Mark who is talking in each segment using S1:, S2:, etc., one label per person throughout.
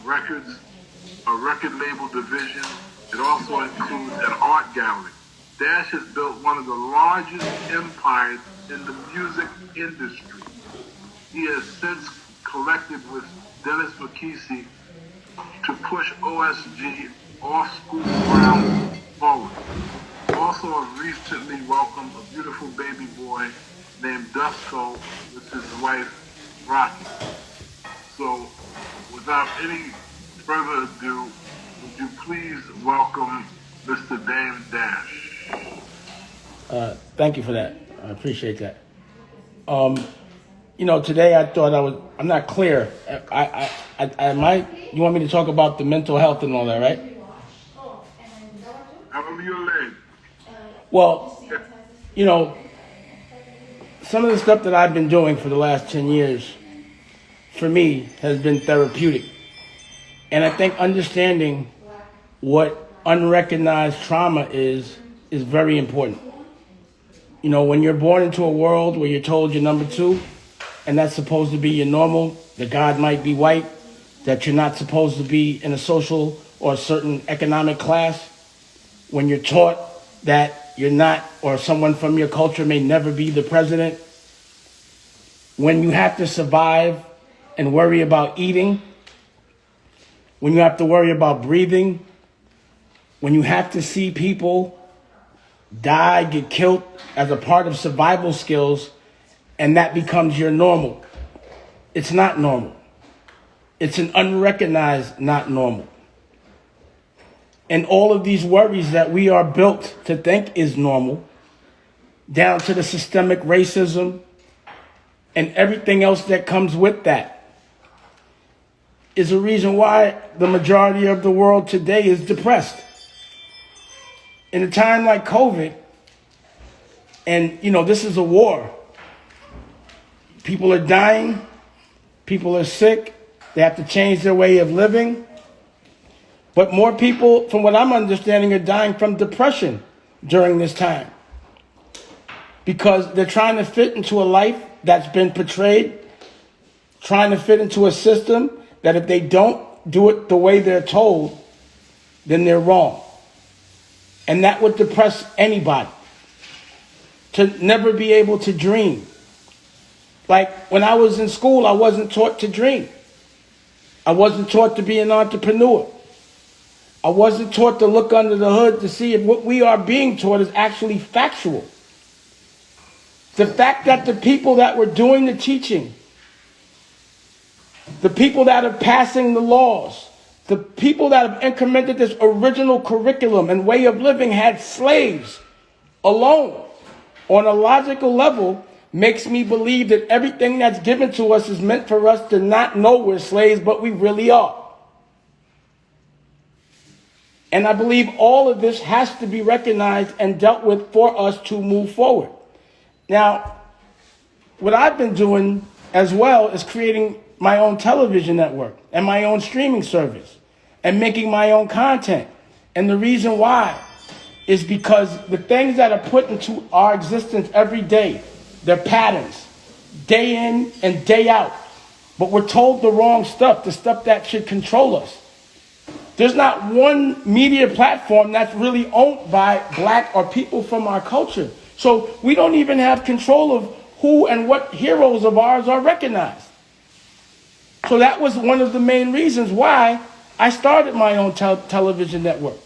S1: records, a record label division. It also includes an art gallery. Dash has built one of the largest empires in the music industry. He has since collected with Dennis Mckessie to push OSG off school grounds forward. Also have recently welcomed a beautiful baby boy named Dusko with his wife, Rocky. So, without any further ado, would you please welcome Mr. Dame Dash?
S2: Thank you for that. I appreciate that. Today I thought I'm not clear. You want me to talk about the mental health and all that, right?
S1: However you're led.
S2: Well, some of the stuff that I've been doing for the last 10 years, for me, has been therapeutic. And I think understanding what unrecognized trauma is very important. When you're born into a world where you're told you're number two, and that's supposed to be your normal, that God might be white, that you're not supposed to be in a social or a certain economic class, when you're taught that you're not, or someone from your culture may never be the president, when you have to survive and worry about eating, when you have to worry about breathing, when you have to see people die, get killed as a part of survival skills, and that becomes your normal. It's not normal. It's an unrecognized not normal. And all of these worries that we are built to think is normal, down to the systemic racism and everything else that comes with that, is a reason why the majority of the world today is depressed. In a time like COVID, and this is a war. People are dying, people are sick, they have to change their way of living. But more people, from what I'm understanding, are dying from depression during this time. Because they're trying to fit into a life that's been portrayed, trying to fit into a system that if they don't do it the way they're told, then they're wrong. And that would depress anybody. To never be able to dream. Like when I was in school, I wasn't taught to dream. I wasn't taught to be an entrepreneur. I wasn't taught to look under the hood to see if what we are being taught is actually factual. The fact that the people that were doing the teaching, the people that are passing the laws, the people that have implemented this original curriculum and way of living had slaves alone on a logical level makes me believe that everything that's given to us is meant for us to not know we're slaves, but we really are. And I believe all of this has to be recognized and dealt with for us to move forward. Now, what I've been doing as well is creating my own television network and my own streaming service and making my own content. And the reason why is because the things that are put into our existence every day, they're patterns, day in and day out. But we're told the wrong stuff, the stuff that should control us. There's not one media platform that's really owned by black or people from our culture. So we don't even have control of who and what heroes of ours are recognized. So that was one of the main reasons why I started my own television network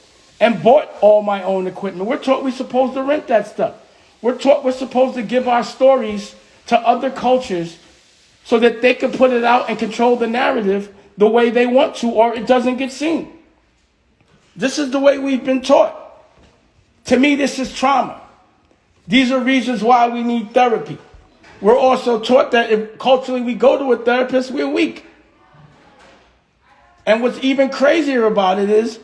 S2: and bought all my own equipment. We're taught we're supposed to rent that stuff. We're taught we're supposed to give our stories to other cultures so that they can put it out and control the narrative the way they want to, or it doesn't get seen. This is the way we've been taught. To me, this is trauma. These are reasons why we need therapy. We're also taught that if culturally we go to a therapist, we're weak. And what's even crazier about it is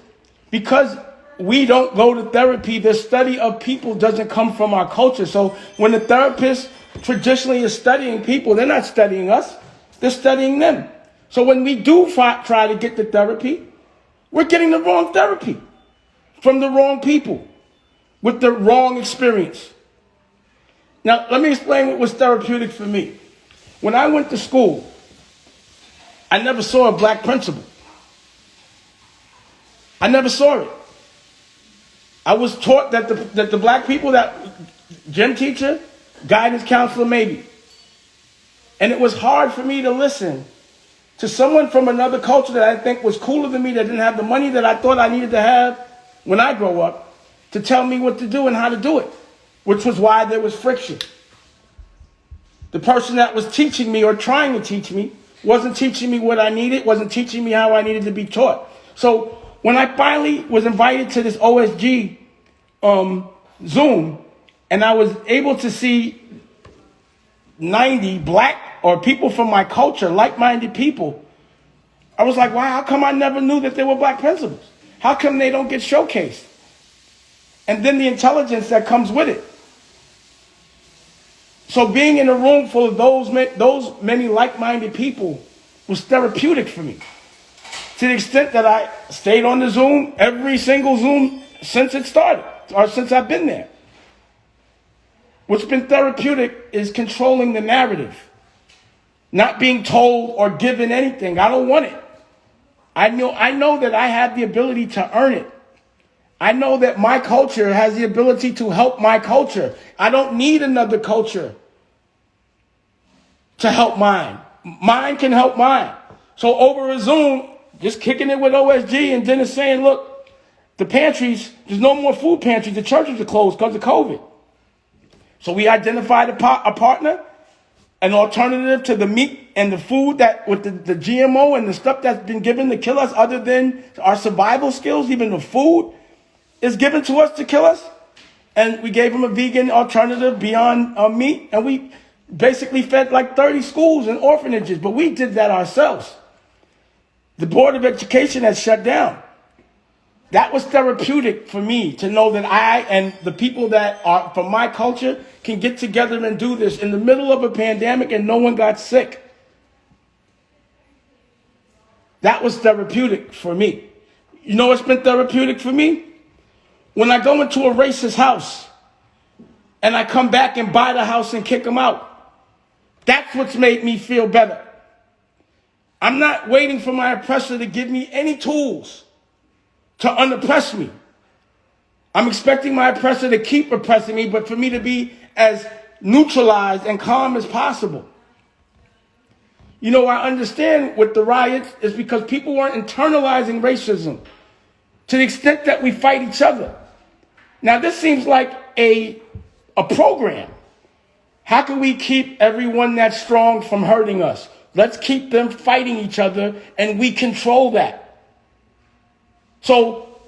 S2: because we don't go to therapy, the study of people doesn't come from our culture. So when the therapist traditionally is studying people, they're not studying us, they're studying them. So when we do try to get the therapy, we're getting the wrong therapy from the wrong people with the wrong experience. Now, let me explain what was therapeutic for me. When I went to school, I never saw a black principal. I never saw it. I was taught that the black people, that gym teacher, guidance counselor, maybe. And it was hard for me to listen to someone from another culture that I think was cooler than me, that didn't have the money that I thought I needed to have when I grow up, to tell me what to do and how to do it, which was why there was friction. The person that was teaching me or trying to teach me wasn't teaching me what I needed, wasn't teaching me how I needed to be taught. So when I finally was invited to this OSG Zoom, and I was able to see 90 black or people from my culture, like-minded people, I was like, wow, how come I never knew that there were black principals? How come they don't get showcased? And then the intelligence that comes with it. So being in a room full of those many like-minded people was therapeutic for me. To the extent that I stayed on the Zoom, every single Zoom since it started, or since I've been there. What's been therapeutic is controlling the narrative. Not being told or given anything. I don't want it. I know that I have the ability to earn it. I know that my culture has the ability to help my culture. I don't need another culture to help mine. Mine can help mine. So over a Zoom, just kicking it with OSG, and then it's saying, look, the pantries, there's no more food pantries. The churches are closed because of COVID. So we identified a partner, an alternative to the meat and the food that with the GMO and the stuff that's been given to kill us, other than our survival skills. Even the food is given to us to kill us. And we gave them a vegan alternative beyond meat. And we basically fed like 30 schools and orphanages. But we did that ourselves. The Board of Education has shut down. That was therapeutic for me to know that I and the people that are from my culture can get together and do this in the middle of a pandemic and no one got sick. That was therapeutic for me. You know what's been therapeutic for me? When I go into a racist house and I come back and buy the house and kick them out. That's what's made me feel better. I'm not waiting for my oppressor to give me any tools to unoppress me. I'm expecting my oppressor to keep oppressing me, but for me to be as neutralized and calm as possible. You know, I understand with the riots is because people weren't internalizing racism to the extent that we fight each other. Now, this seems like a program. How can we keep everyone that's strong from hurting us? Let's keep them fighting each other, and we control that. So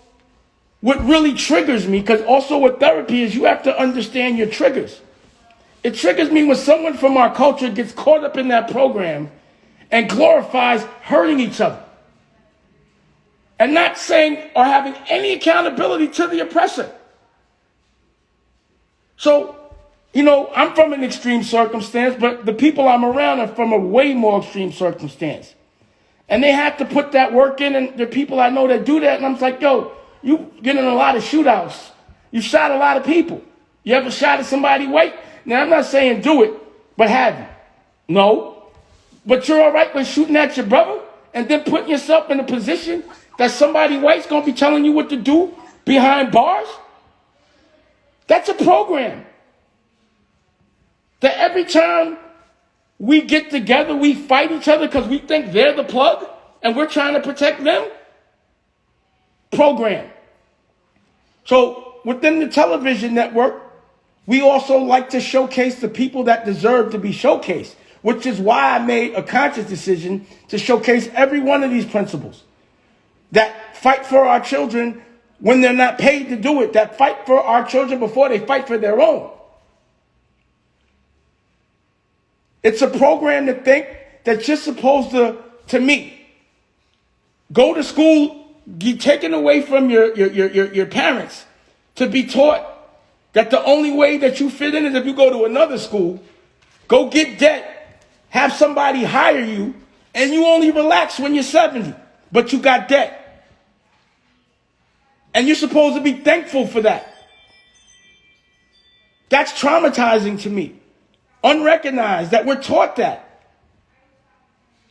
S2: what really triggers me, because also with therapy, is you have to understand your triggers. It triggers me when someone from our culture gets caught up in that program and glorifies hurting each other and not saying or having any accountability to the oppressor. So, you know, I'm from an extreme circumstance, but the people I'm around are from a way more extreme circumstance. And they have to put that work in, and there are people I know that do that, and I'm like, yo, you get in a lot of shootouts. You shot a lot of people. You ever shot at somebody white? Now, I'm not saying do it, but have you? No. But you're all right with shooting at your brother and then putting yourself in a position that somebody white's going to be telling you what to do behind bars? That's a program. That every time we get together, we fight each other because we think they're the plug and we're trying to protect them. Program. So within the television network, we also like to showcase the people that deserve to be showcased, which is why I made a conscious decision to showcase every one of these principles that fight for our children when they're not paid to do it, that fight for our children before they fight for their own. It's a program to think that you're supposed to meet. Go to school, get taken away from your parents to be taught that the only way that you fit in is if you go to another school, go get debt, have somebody hire you, and you only relax when you're 70, but you got debt. And you're supposed to be thankful for that. That's traumatizing to me. Unrecognized, that we're taught that.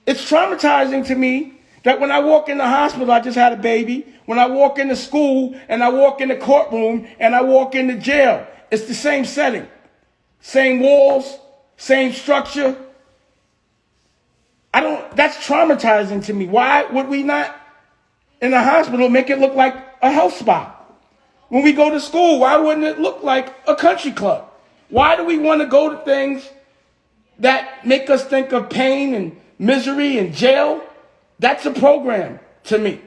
S2: It's traumatizing to me That when I walk in the hospital, I just had a baby. When I walk into school and I walk in the courtroom and I walk into jail, it's the same setting. Same walls, same structure. That's traumatizing to me. Why would we not, in the hospital, make it look like a health spa? When we go to school, why wouldn't it look like a country club? Why do we want to go to things that make us think of pain and misery and jail? That's a program to me.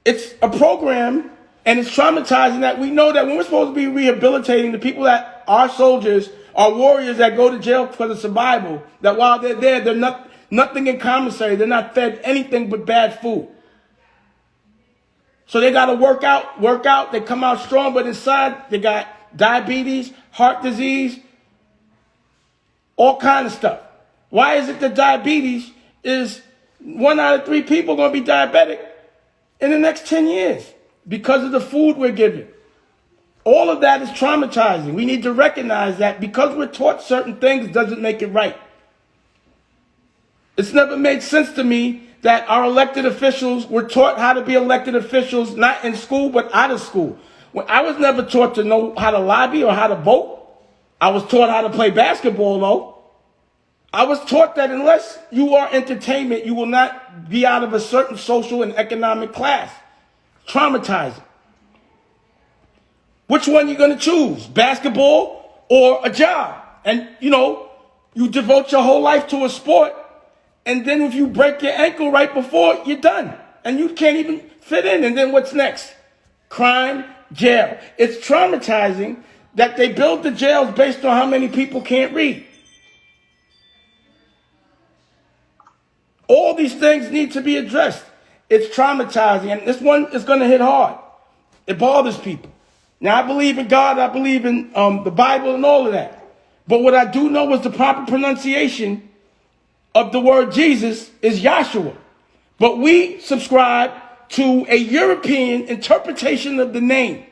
S2: It's a program, and it's traumatizing that we know that when we're supposed to be rehabilitating the people that are soldiers, are warriors that go to jail for the survival, that while they're there, they're nothing in commissary. They're not fed anything but bad food. So they got to work out. They come out strong, but inside they got diabetes, heart disease, all kind of stuff. Why is it that diabetes is 1 out of 3 people going to be diabetic in the next 10 years? Because of the food we're given. All of that is traumatizing. We need to recognize that because we're taught certain things doesn't make it right. It's never made sense to me that our elected officials were taught how to be elected officials, not in school, but out of school. I was never taught to know how to lobby or how to vote. I was taught how to play basketball, though. I was taught that unless you are entertainment, you will not be out of a certain social and economic class. Traumatizing. Which one are you going to choose? Basketball or a job? And, you devote your whole life to a sport, and then if you break your ankle right before, you're done. And you can't even fit in. And then what's next? Crime, jail. It's traumatizing that they build the jails based on how many people can't read. All these things need to be addressed. It's traumatizing, and this one is going to hit hard. It bothers people. Now, I believe in God. I believe in the Bible and all of that. But what I do know is the proper pronunciation of the word Jesus is Yahshua. But we subscribe to a European interpretation of the name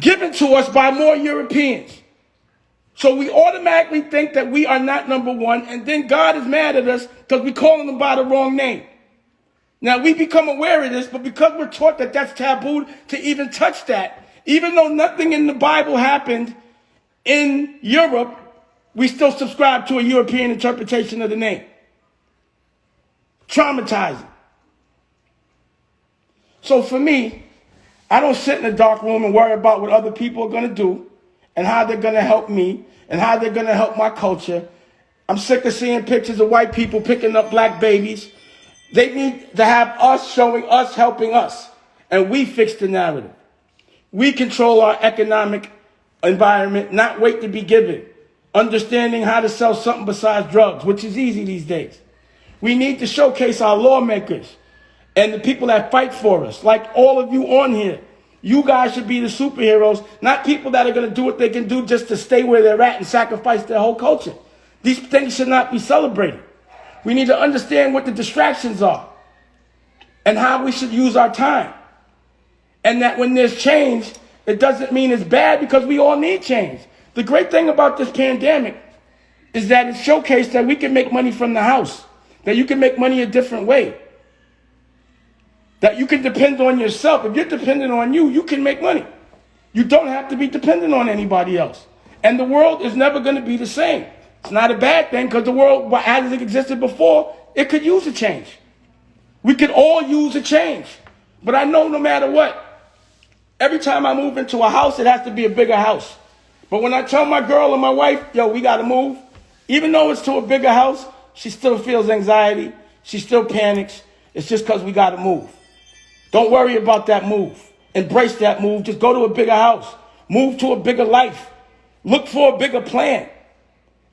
S2: given to us by more Europeans. So we automatically think that we are not number one, and then God is mad at us because we're calling him by the wrong name. Now, we become aware of this, but because we're taught that that's taboo to even touch that, even though nothing in the Bible happened in Europe, we still subscribe to a European interpretation of the name. Traumatizing. So for me, I don't sit in a dark room and worry about what other people are going to do and how they're going to help me and how they're going to help my culture. I'm sick of seeing pictures of white people picking up black babies. They need to have us showing us, helping us. And we fix the narrative. We control our economic environment, not wait to be given. Understanding how to sell something besides drugs, which is easy these days. We need to showcase our lawmakers and the people that fight for us, like all of you on here. You guys should be the superheroes, not people that are going to do what they can do just to stay where they're at and sacrifice their whole culture. These things should not be celebrated. We need to understand what the distractions are and how we should use our time. And that when there's change, it doesn't mean it's bad because we all need change. The great thing about this pandemic is that it showcased that we can make money from the house, that you can make money a different way, that you can depend on yourself. If you're dependent on you, you can make money. You don't have to be dependent on anybody else. And the world is never going to be the same. It's not a bad thing because the world, as it existed before, it could use a change. We could all use a change. But I know no matter what, every time I move into a house, it has to be a bigger house. But when I tell my girl and my wife, we got to move, even though it's to a bigger house, she still feels anxiety. She still panics. It's just because we got to move. Don't worry about that move. Embrace that move. Just go to a bigger house. Move to a bigger life. Look for a bigger plan.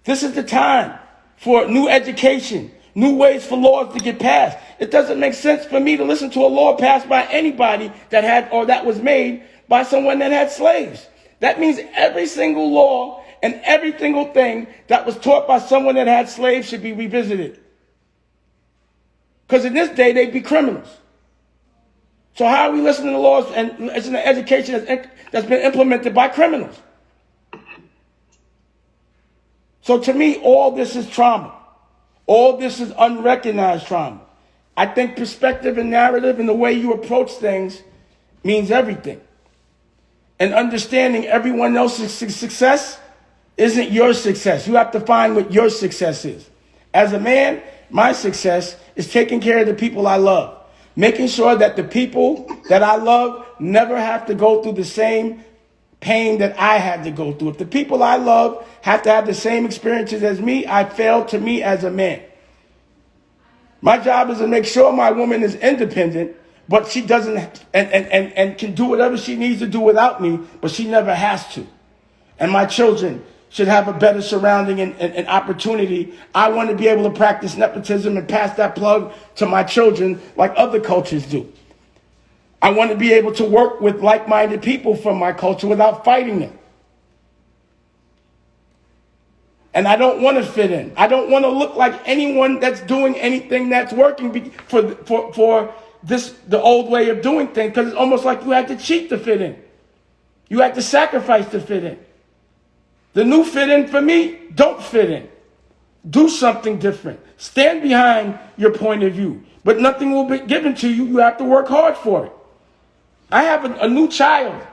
S2: This is the time for new education, new ways for laws to get passed. It doesn't make sense for me to listen to a law passed by anybody that was made by someone that had slaves. That means every single law and every single thing that was taught by someone that had slaves should be revisited. Because in this day, they'd be criminals. So how are we listening to laws and listening to education that's been implemented by criminals? So to me, all this is trauma. All this is unrecognized trauma. I think perspective and narrative and the way you approach things means everything. And understanding everyone else's success isn't your success. You have to find what your success is. As a man, my success is taking care of the people I love, making sure that the people that I love never have to go through the same pain that I had to go through. If the people I love have to have the same experiences as me, I failed to me as a man. My job is to make sure my woman is independent, but she doesn't and can do whatever she needs to do without me, but she never has to. And my children should have a better surrounding and opportunity. I want to be able to practice nepotism and pass that plug to my children like other cultures do. I want to be able to work with like-minded people from my culture without fighting them. And I don't want to fit in. I don't want to look like anyone that's doing anything that's working for the old way of doing things, because it's almost like you had to cheat to fit in. You had to sacrifice to fit in. The new fit in for me, don't fit in. Do something different. Stand behind your point of view. But nothing will be given to you. You have to work hard for it. I have a new child.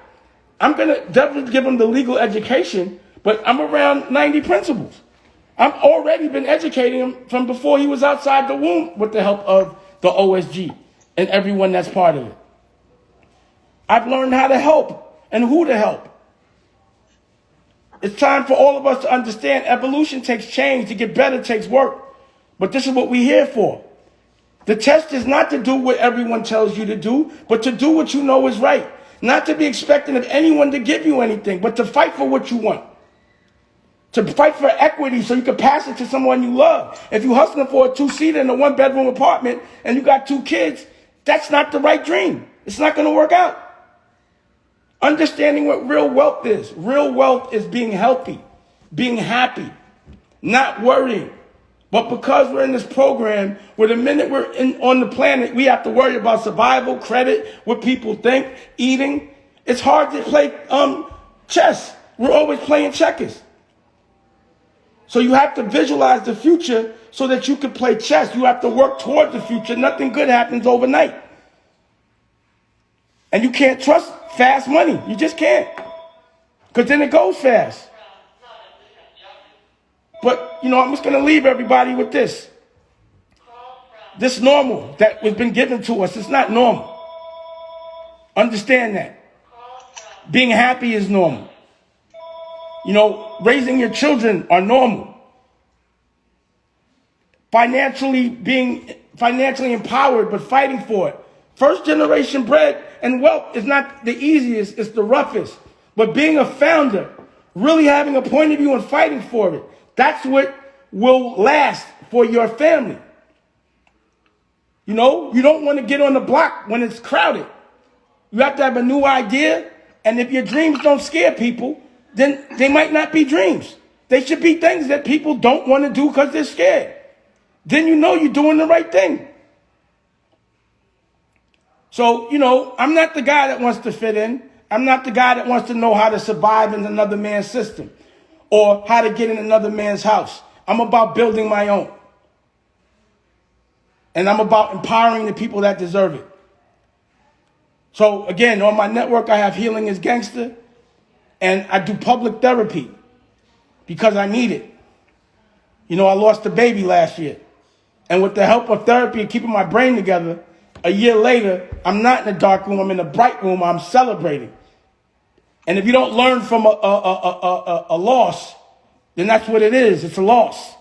S2: I'm going to definitely give him the legal education, but I'm around 90 principles. I've already been educating him from before he was outside the womb with the help of the OSG and everyone that's part of it. I've learned how to help and who to help. It's time for all of us to understand evolution takes change. To get better takes work. But this is what we're here for. The test is not to do what everyone tells you to do, but to do what you know is right. Not to be expecting of anyone to give you anything, but to fight for what you want. To fight for equity so you can pass it to someone you love. If you're hustling for a 2-seater in a 1-bedroom apartment and you got 2 kids, that's not the right dream. It's not going to work out. Understanding what real wealth is. Real wealth is being healthy, being happy, not worrying. But because we're in this program, where the minute we're on the planet, we have to worry about survival, credit, what people think, eating. It's hard to play chess. We're always playing checkers. So you have to visualize the future so that you can play chess. You have to work toward the future. Nothing good happens overnight. And you can't trust fast money. You just can't. Because then it goes fast. But, I'm just going to leave everybody with this. This normal that has been given to us, it's not normal. Understand that. Being happy is normal. Raising your children are normal. Being financially empowered, but fighting for it. First generation bread and wealth is not the easiest, it's the roughest. But being a founder, really having a point of view and fighting for it, that's what will last for your family. You don't want to get on the block when it's crowded. You have to have a new idea, and if your dreams don't scare people, then they might not be dreams. They should be things that people don't want to do because they're scared. Then you're doing the right thing. So, I'm not the guy that wants to fit in. I'm not the guy that wants to know how to survive in another man's system or how to get in another man's house. I'm about building my own. And I'm about empowering the people that deserve it. So, again, on my network, I have Healing is Gangster. And I do public therapy because I need it. I lost a baby last year. And with the help of therapy and keeping my brain together, a year later, I'm not in a dark room, I'm in a bright room, I'm celebrating. And if you don't learn from a loss, then that's what it is, it's a loss.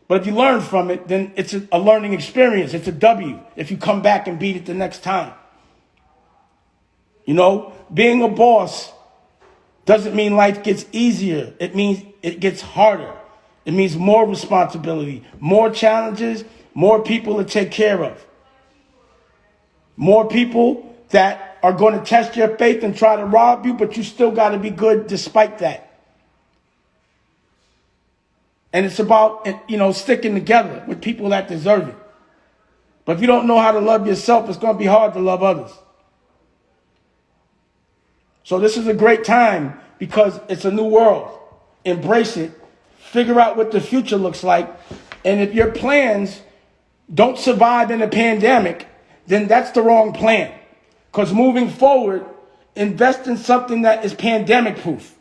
S2: But if you learn from it, then it's a learning experience, it's a W if you come back and beat it the next time. Being a boss doesn't mean life gets easier, it means it gets harder. It means more responsibility, more challenges, more people to take care of. More people that are going to test your faith and try to rob you, but you still got to be good despite that. And it's about, sticking together with people that deserve it. But if you don't know how to love yourself, it's going to be hard to love others. So this is a great time because it's a new world. Embrace it. Figure out what the future looks like And if your plans don't survive in a pandemic, then that's the wrong plan. Because moving forward, invest in something that is pandemic proof.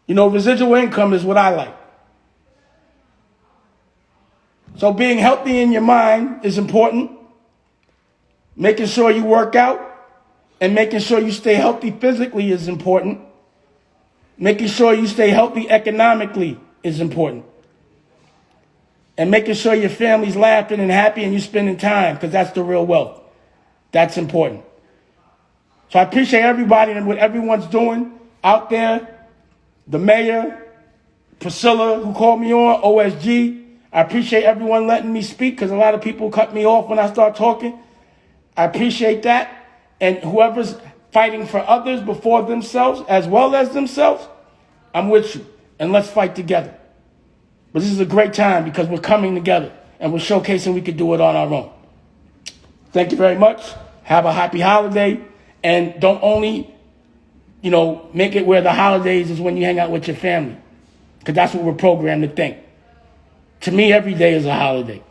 S2: You know, residual income is what I like. So being healthy in your mind is important. Making sure you work out and making sure you stay healthy physically is important. Making sure you stay healthy economically is important. And making sure your family's laughing and happy and you're spending time, because that's the real wealth. That's important. So I appreciate everybody and what everyone's doing out there. The mayor, Priscilla, who called me on, OSG. I appreciate everyone letting me speak, because a lot of people cut me off when I start talking. I appreciate that. And whoever's fighting for others before themselves, as well as themselves, I'm with you. And let's fight together. But this is a great time because we're coming together and we're showcasing we can do it on our own. Thank you very much. Have a happy holiday. And don't only, make it where the holidays is when you hang out with your family, because that's what we're programmed to think. To me, every day is a holiday.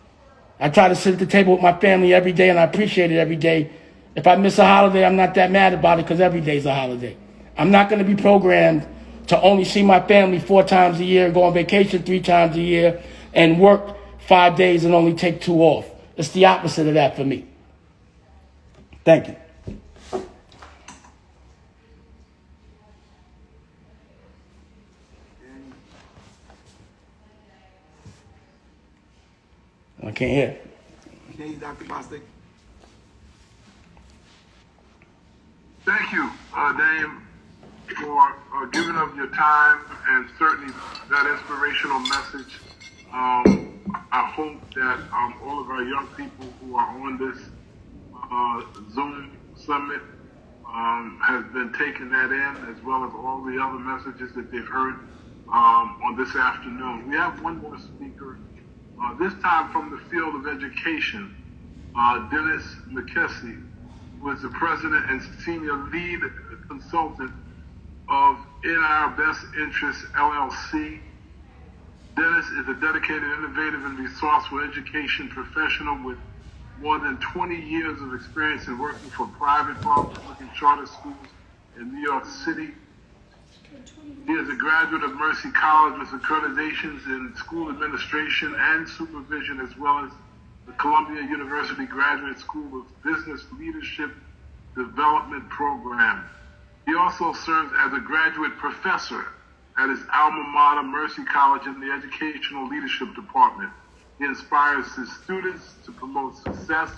S2: I try to sit at the table with my family every day, and I appreciate it every day. If I miss a holiday, I'm not that mad about it, because every day is a holiday. I'm not going to be programmed to only see my family 4 times a year, go on vacation 3 times a year, and work 5 days and only take 2 off. It's the opposite of that for me. Thank you. I can't hear.
S3: Okay, Dr. Bostic.
S1: Thank you, Dame, for giving up your time and certainly that inspirational message. I hope that all of our young people who are on this Zoom summit has been taking that in, as well as all the other messages that they've heard on this afternoon. We have one more speaker, this time from the field of education, Dennis Mckessie, who is the president and senior lead consultant of In Our Best Interests LLC. Dennis is a dedicated, innovative, and resourceful education professional with more than 20 years of experience in working for private, public, and charter schools in New York City. He is a graduate of Mercy College with accreditations in school administration and supervision, as well as the Columbia University Graduate School of Business Leadership Development Program. He also serves as a graduate professor at his alma mater, Mercy College, in the Educational Leadership Department. He inspires his students to promote success